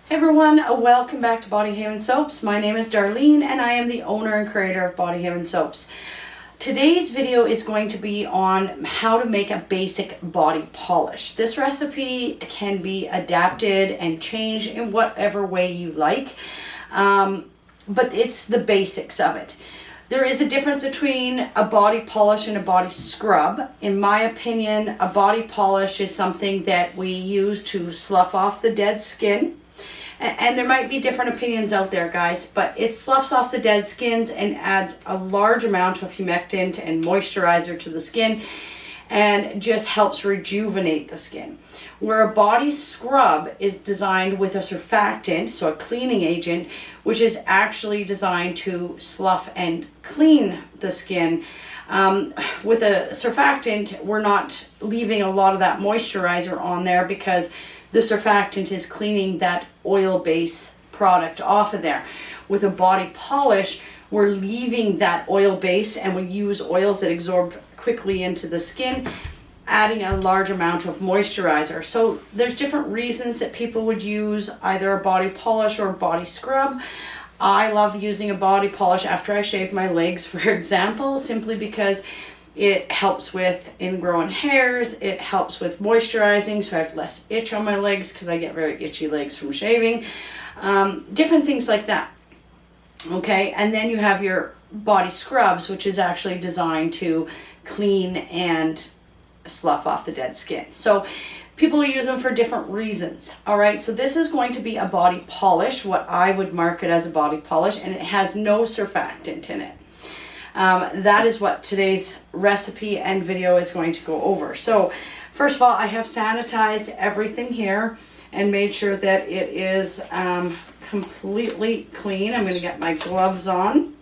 Hey everyone, welcome back to Body Haven Soaps. My name is Darlene and I am the owner and creator of Body Haven Soaps. Today's video is going to be on how to make a basic body polish. This recipe can be adapted and changed in whatever way you like, but it's the basics of it. There is a difference between a body polish and a body scrub. In my opinion, a body polish is something that we use to slough off the dead skin. And there might be different opinions out there, guys, but it sloughs off the dead skins and adds a large amount of humectant and moisturizer to the skin and just helps rejuvenate the skin. Where a body scrub is designed with a surfactant, so a cleaning agent, which is actually designed to slough and clean the skin. With a surfactant, we're not leaving a lot of that moisturizer on there because the surfactant is cleaning that oil base product off of there. With a body polish, we're leaving that oil base and we use oils that absorb quickly into the skin, adding a large amount of moisturizer. So there's different reasons that people would use either a body polish or a body scrub. I love using a body polish after I shave my legs, for example, simply because it helps with ingrown hairs, it helps with moisturizing, so I have less itch on my legs because I get very itchy legs from shaving. Different things like that. Okay, and then you have your body scrubs, which is actually designed to clean and slough off the dead skin. So people use them for different reasons. All right, so this is going to be a body polish, what I would market as a body polish, and it has no surfactant in it. That is what today's recipe and video is going to go over. So first of all, I have sanitized everything here and made sure that it is completely clean. I'm going to get my gloves on.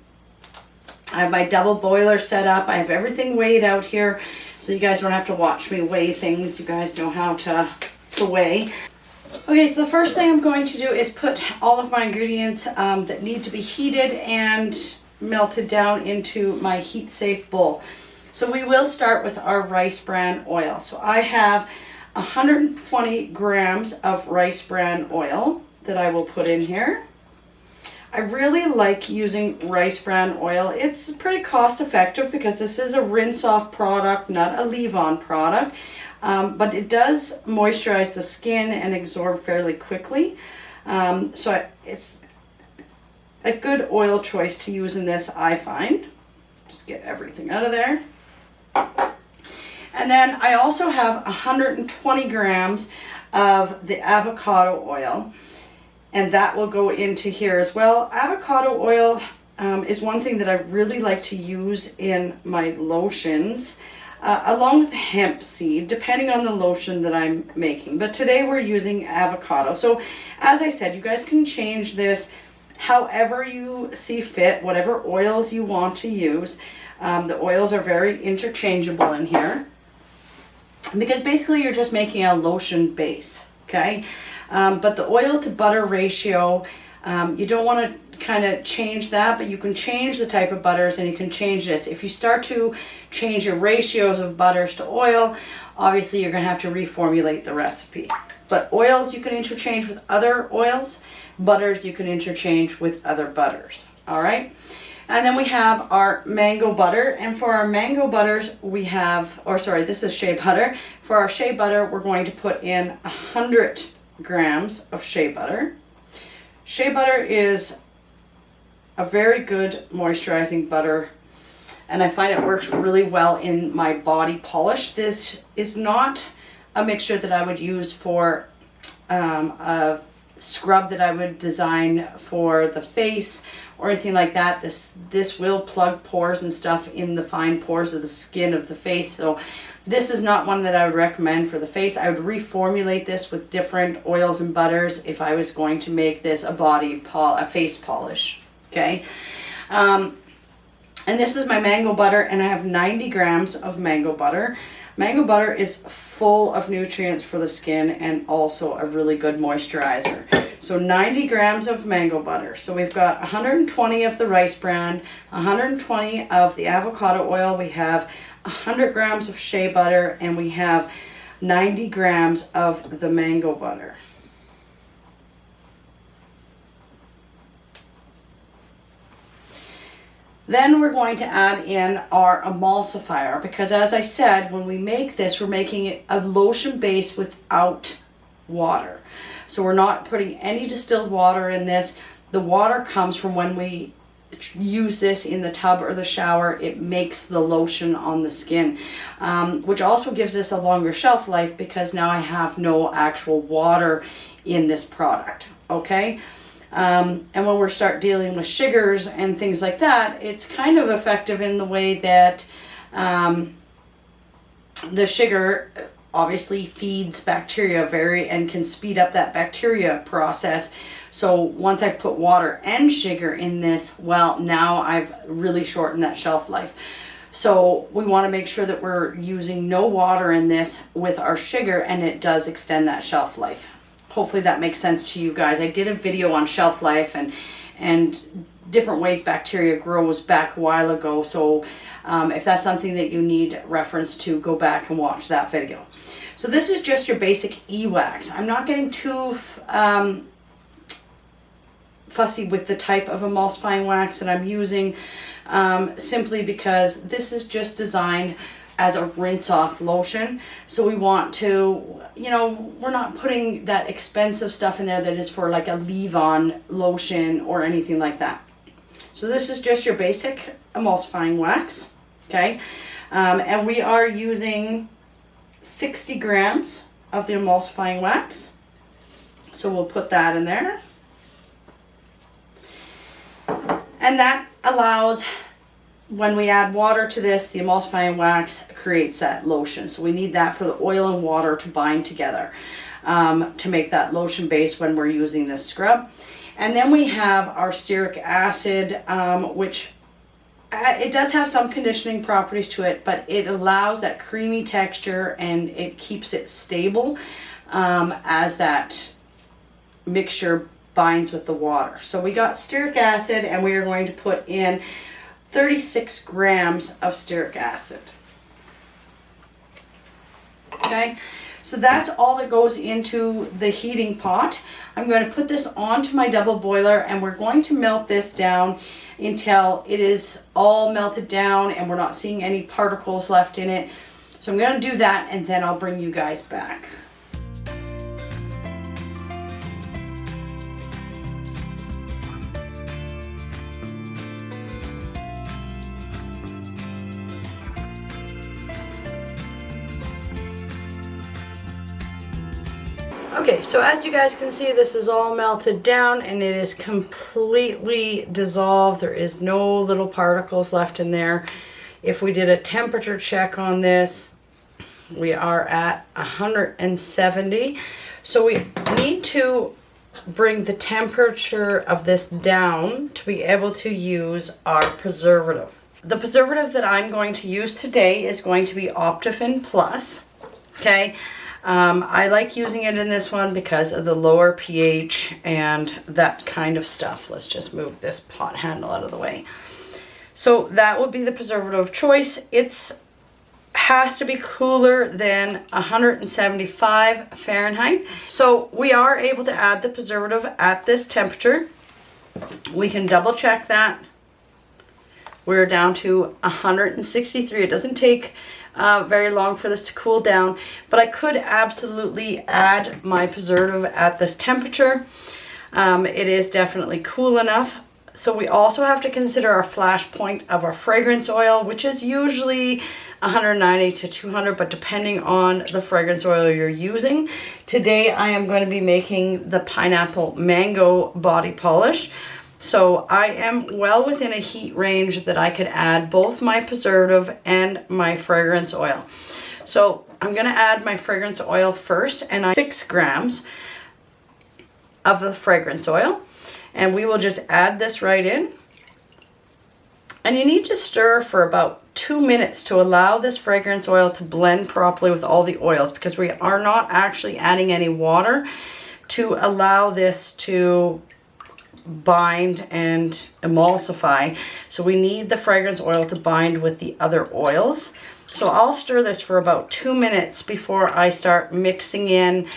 I have my double boiler set up. I have everything weighed out here so you guys don't have to watch me weigh things. You guys know how to weigh. Okay, so the first thing I'm going to do is put all of my ingredients that need to be heated and melted down into my heat safe bowl. So we will start with our rice bran oil. So I have 120 grams of rice bran oil that I will put in here. I really like using rice bran oil. It's pretty cost effective because this is a rinse off product, not a leave-on product, but it does moisturize the skin and absorb fairly quickly. So it's a good oil choice to use in this, I find. Just get everything out of there. And then I also have 120 grams of the avocado oil, and that will go into here as well. Avocado oil is one thing that I really like to use in my lotions, along with hemp seed, depending on the lotion that I'm making. But today we're using avocado. So as I said, you guys can change this however you see fit, whatever oils you want to use. The oils are very interchangeable in here because basically you're just making a lotion base, okay? But the oil to butter ratio, you don't want to kind of change that, but you can change the type of butters and you can change this. If you start to change your ratios of butters to oil, obviously you're going to have to reformulate the recipe. But oils you can interchange with other oils. Butters you can interchange with other butters. All right. And then we have our mango butter. And for our mango butters, we have, or sorry, this is shea butter. For our shea butter, we're going to put in 100 grams of shea butter. Shea butter is a very good moisturizing butter, and I find it works really well in my body polish. This is not a mixture that I would use for a scrub that I would design for the face or anything like that. This will plug pores and stuff in the fine pores of the skin of the face. So this is not one that I would recommend for the face. I would reformulate this with different oils and butters if I was going to make this a face polish. Okay. And this is my mango butter, and I have 90 grams of mango butter. Mango butter is full of nutrients for the skin and also a really good moisturizer. So 90 grams of mango butter. So we've got 120 of the rice bran, 120 of the avocado oil. We have 100 grams of shea butter, and we have 90 grams of the mango butter. Then we're going to add in our emulsifier, because as I said, when we make this, we're making it a lotion base without water. So we're not putting any distilled water in this. The water comes from when we use this in the tub or the shower. It makes the lotion on the skin, which also gives us a longer shelf life, because now I have no actual water in this product. Okay. And when we start dealing with sugars and things like that, it's kind of effective in the way that the sugar obviously feeds bacteria and can speed up that bacteria process. So once I've put water and sugar in this, well, now I've really shortened that shelf life. So we want to make sure that we're using no water in this with our sugar, and it does extend that shelf life. Hopefully that makes sense to you guys. I did a video on shelf life and different ways bacteria grows back a while ago. So if that's something that you need reference to, go back and watch that video. So this is just your basic e-wax. I'm not getting too fussy with the type of emulsifying wax that I'm using, simply because this is just designed as a rinse off lotion. So we want to, you know, we're not putting that expensive stuff in there that is for like a leave-on lotion or anything like that. So this is just your basic emulsifying wax, okay? And we are using 60 grams of the emulsifying wax. So we'll put that in there. And that allows, when we add water to this, the emulsifying wax creates that lotion. So we need that for the oil and water to bind together to make that lotion base when we're using this scrub. And then we have our stearic acid, which it does have some conditioning properties to it, but it allows that creamy texture and it keeps it stable as that mixture binds with the water. So we got stearic acid, and we are going to put in 36 grams of stearic acid. Okay, so that's all that goes into the heating pot. I'm going to put this onto my double boiler, and we're going to melt this down until it is all melted down and we're not seeing any particles left in it. So I'm going to do that, and then I'll bring you guys back. Okay, so as you guys can see, this is all melted down and it is completely dissolved. There is no little particles left in there. If we did a temperature check on this, we are at 170. So we need to bring the temperature of this down to be able to use our preservative. The preservative that I'm going to use today is going to be Optifin Plus, okay? I like using it in this one because of the lower pH and that kind of stuff. Let's just move this pot handle out of the way. So that would be the preservative of choice. It has to be cooler than 175 Fahrenheit. So we are able to add the preservative at this temperature. We can double check that. We're down to 163. It doesn't take very long for this to cool down, but I could absolutely add my preservative at this temperature. It is definitely cool enough. So we also have to consider our flash point of our fragrance oil, which is usually 190 to 200, but depending on the fragrance oil you're using. Today I am going to be making the pineapple mango body polish. So I am well within a heat range that I could add both my preservative and my fragrance oil. So I'm going to add my fragrance oil first, and 6 grams of the fragrance oil. And we will just add this right in. And you need to stir for about 2 minutes to allow this fragrance oil to blend properly with all the oils, because we are not actually adding any water to allow this to bind and emulsify. So we need the fragrance oil to bind with the other oils. So I'll stir this for about 2 minutes before I start mixing in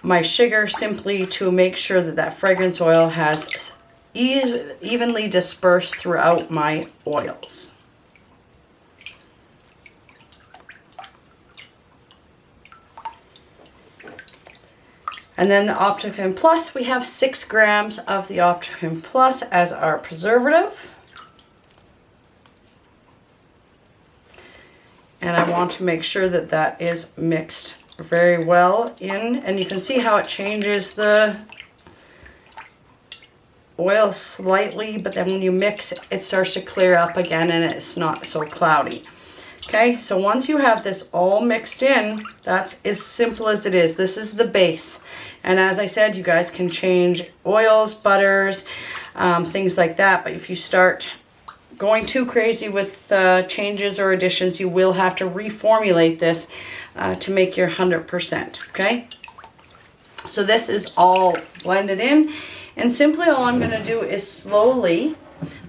my sugar, simply to make sure that that fragrance oil has evenly dispersed throughout my oils. And then the Optifin Plus, we have 6 grams of the Optifin Plus as our preservative. And I want to make sure that that is mixed very well in. And you can see how it changes the oil slightly, but then when you mix, it starts to clear up again and it's not so cloudy. Okay, so once you have this all mixed in, that's as simple as it is. This is the base. And as I said, you guys can change oils, butters, things like that. But if you start going too crazy with changes or additions, you will have to reformulate this to make your 100%, okay? So this is all blended in. And simply all I'm going to do is slowly,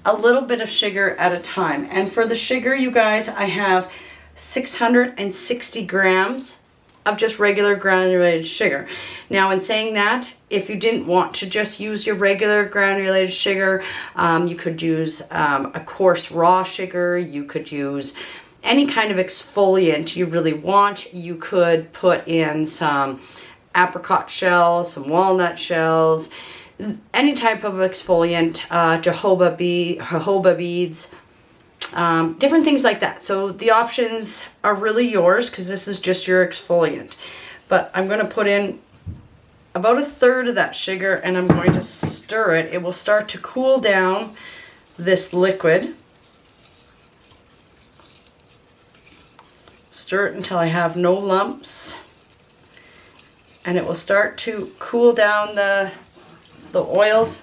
a little bit of sugar at a time. And for the sugar, you guys, I have 660 grams of just regular granulated sugar. Now in saying that, if you didn't want to just use your regular granulated sugar, you could use a coarse raw sugar, you could use any kind of exfoliant you really want. You could put in some apricot shells, some walnut shells, any type of exfoliant, jojoba beads, different things like that. So the options are really yours because this is just your exfoliant. But I'm going to put in about 1/3 of that sugar and I'm going to stir it. It will start to cool down this liquid. Stir it until I have no lumps. And it will start to cool down the oils.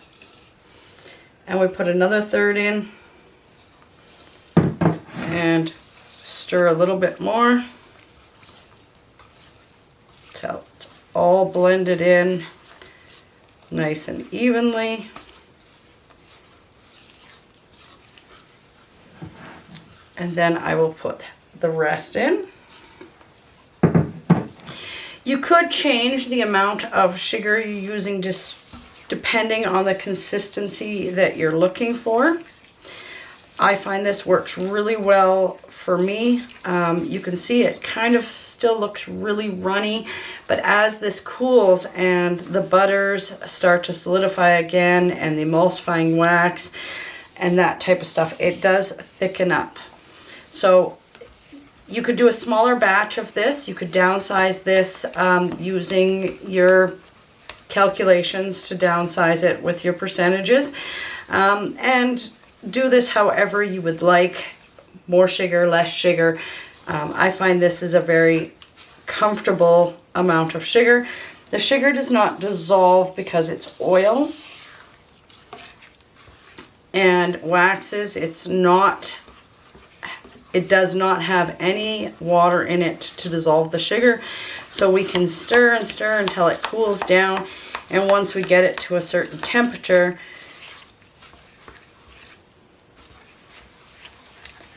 And we put another 1/3 in. And stir a little bit more till it's all blended in nice and evenly. And then I will put the rest in. You could change the amount of sugar you're using just depending on the consistency that you're looking for. I find this works really well for me. You can see it kind of still looks really runny, but as this cools and the butters start to solidify again and the emulsifying wax and that type of stuff, it does thicken up. So you could do a smaller batch of this. You could downsize this using your calculations to downsize it with your percentages. And do this however you would like, more sugar, less sugar. I find this is a very comfortable amount of sugar. The sugar does not dissolve because it's oil and waxes. It does not have any water in it to dissolve the sugar. So we can stir and stir until it cools down. And once we get it to a certain temperature,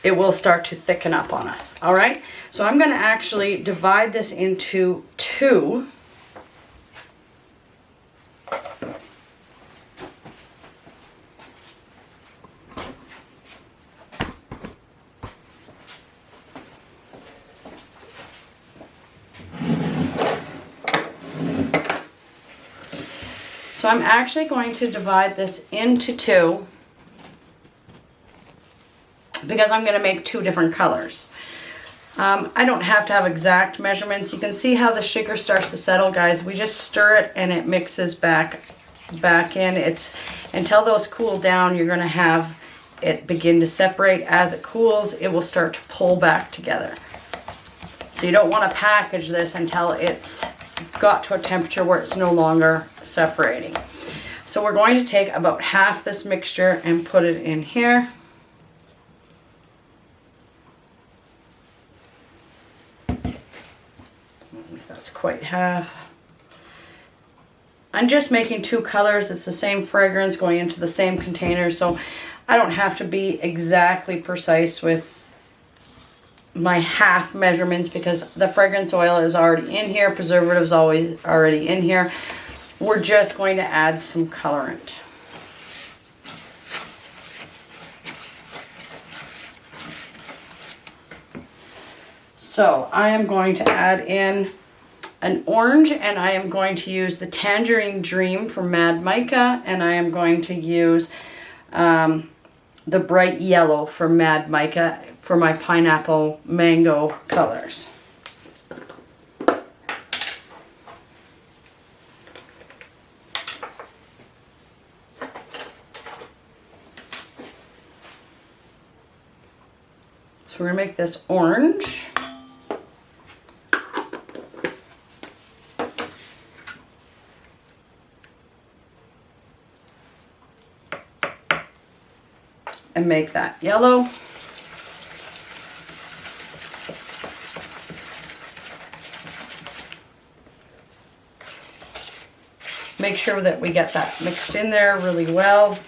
it will start to thicken up on us. All right, so I'm going to actually divide this into 2. So I'm actually going to divide this into 2 because I'm going to make 2 different colors. I don't have to have exact measurements. You can see how the sugar starts to settle, guys. We just stir it and it mixes back in. It's until those cool down, you're going to have it begin to separate. As it cools, it will start to pull back together. So you don't want to package this until it's got to a temperature where it's no longer separating. So we're going to take about half this mixture and put it in here. If that's quite half. I'm just making 2 colors. It's the same fragrance going into the same container, so I don't have to be exactly precise with my half measurements because the fragrance oil is already in here, preservative's always already in here. We're just going to add some colorant. So I am going to add in an orange, and I am going to use the Tangerine Dream from Mad Mica, and I am going to use the bright yellow from Mad Mica for my pineapple mango colors. So we're going to make this orange. And make that yellow. Make sure that we get that mixed in there really well.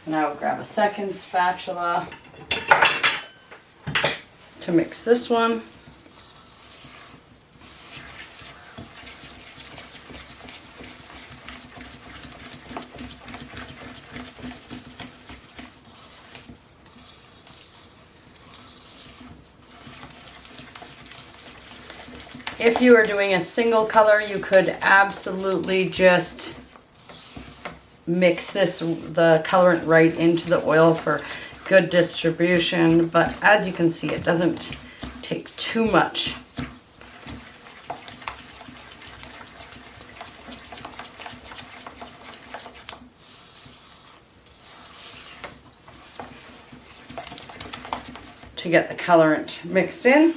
Now I'll grab a second spatula to mix this one. If you are doing a single color, you could absolutely just mix the colorant right into the oil for good distribution, but as you can see, it doesn't take too much. To get the colorant mixed in.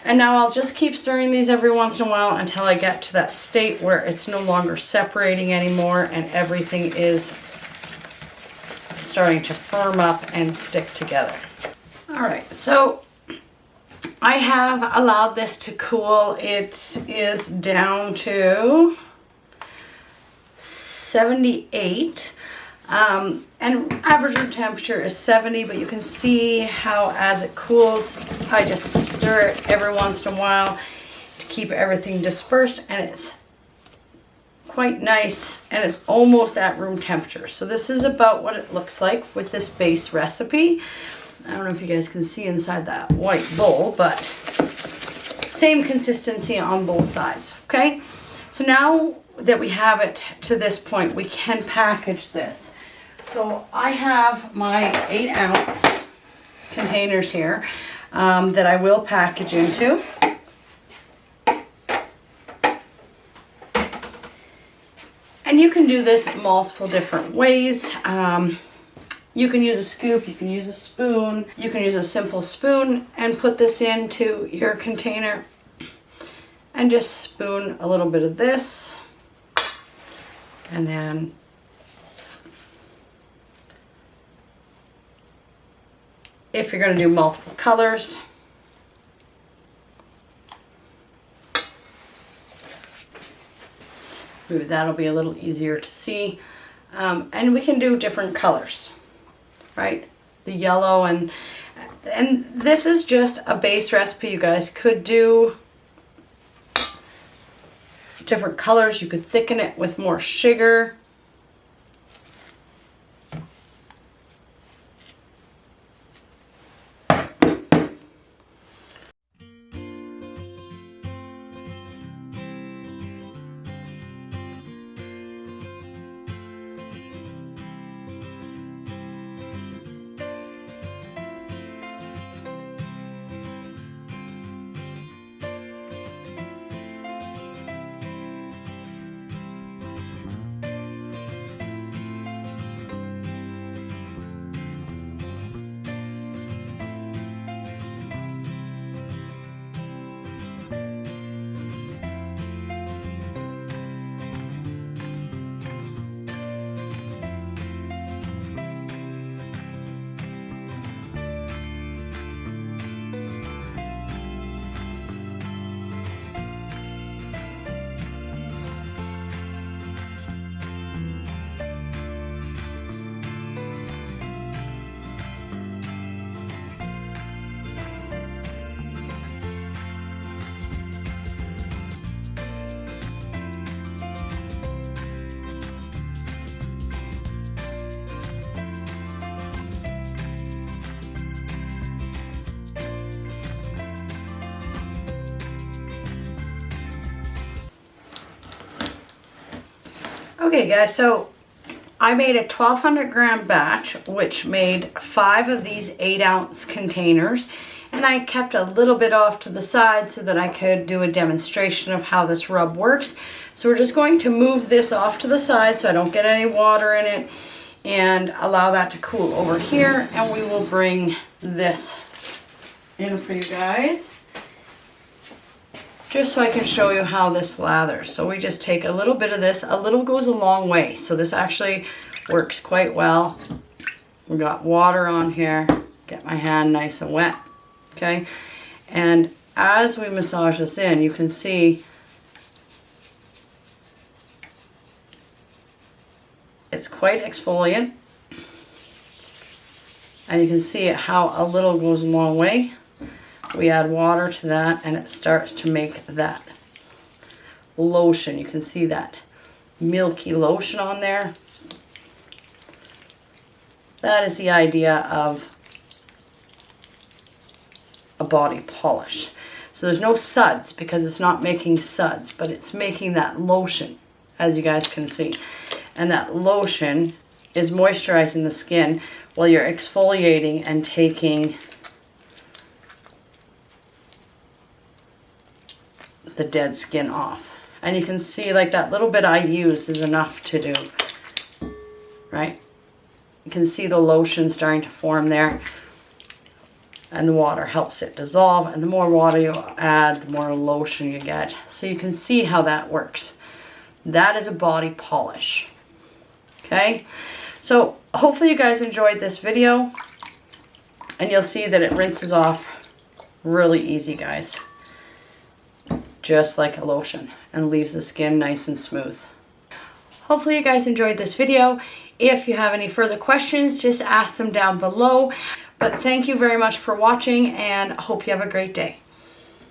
And now I'll just keep stirring these every once in a while until I get to that state where it's no longer separating anymore and everything is starting to firm up and stick together. All right, so I have allowed this to cool. It is down to 78. And average room temperature is 70, but you can see how as it cools, I just stir it every once in a while to keep everything dispersed, and it's quite nice, and it's almost at room temperature. So this is about what it looks like with this base recipe. I don't know if you guys can see inside that white bowl, but same consistency on both sides, okay? So now that we have it to this point, we can package this. So I have my 8-ounce containers here that I will package into. And you can do this multiple different ways. You can use a scoop, you can use a spoon, you can use a simple spoon and put this into your container and just spoon a little bit of this, and then if you're going to do multiple colors, maybe that'll be a little easier to see. And we can do different colors, right? The yellow and this is just a base recipe. You guys could do different colors. You could thicken it with more sugar. Okay guys, so I made a 1,200 gram batch, which made 5 of these 8-ounce containers. And I kept a little bit off to the side so that I could do a demonstration of how this rub works. So we're just going to move this off to the side so I don't get any water in it, and allow that to cool over here. And we will bring this in for you guys, just so I can show you how this lathers. So we just take a little bit of this. A little goes a long way. So this actually works quite well. We got water on here. Get my hand nice and wet. Okay, and as we massage this in, you can see it's quite exfoliant, and you can see how a little goes a long way. We add water to that and it starts to make that lotion. You can see that milky lotion on there. That is the idea of a body polish. So there's no suds because it's not making suds, but it's making that lotion, as you guys can see. And that lotion is moisturizing the skin while you're exfoliating and taking the dead skin off. And you can see like that little bit I use is enough to do, right? You can see the lotion starting to form there. And the water helps it dissolve, and the more water you add, the more lotion you get. So you can see how that works. That is a body polish. Okay, so hopefully you guys enjoyed this video, and you'll see that it rinses off really easy, guys, just like a lotion, and leaves the skin nice and smooth. Hopefully you guys enjoyed this video. If you have any further questions, just ask them down below. But thank you very much for watching, and hope you have a great day.